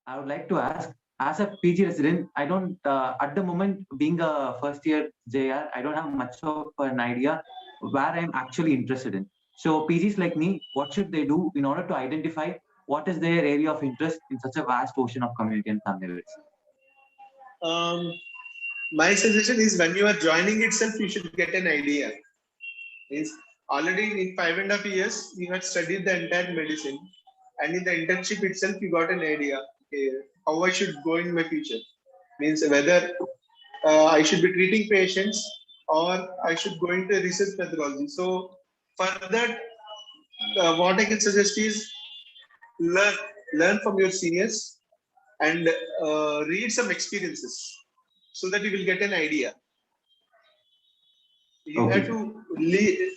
I would like to ask, as a PG resident, I don't, at the moment, being a first year JR, I don't have much of an idea where I'm actually interested in. So PGs like me, what should they do in order to identify what is their area of interest in such a vast ocean of community and family medicine? Um, my suggestion is when you are joining itself, you should get an idea. Means already in 5.5 years, you have studied the entire medicine, and in the internship itself, you got an idea. Okay, how I should go in my future. Means whether I should be treating patients or I should go into research methodology. So for that, what I can suggest is learn learn from your seniors and read some experiences so that you will get an idea. You have Okay. to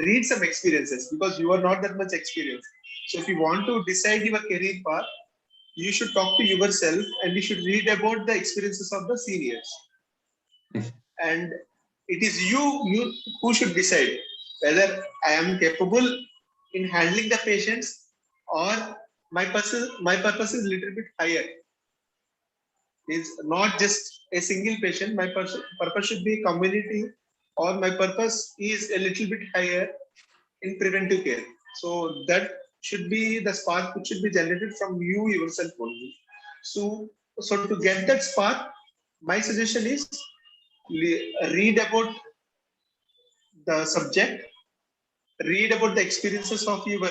read some experiences because you are not that much experienced. So if you want to decide your career path, you should talk to yourself and you should read about the experiences of the seniors. Yes. And it is you who should decide whether I am capable in handling the patients or my purpose is little bit higher. Is not just a single patient. My purpose should be community, or my purpose is a little bit higher in preventive care. So that should be the spark which should be generated from you yourself only. So to get that spark, my suggestion is read about the subject, read about the experiences of your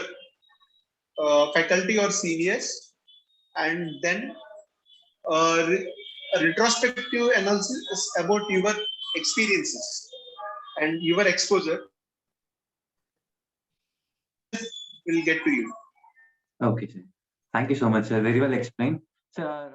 faculty or seniors, and then a retrospective analysis about your experiences and your exposure will get to you. Okay, sir. Thank you so much, sir. Very well explained. Sir,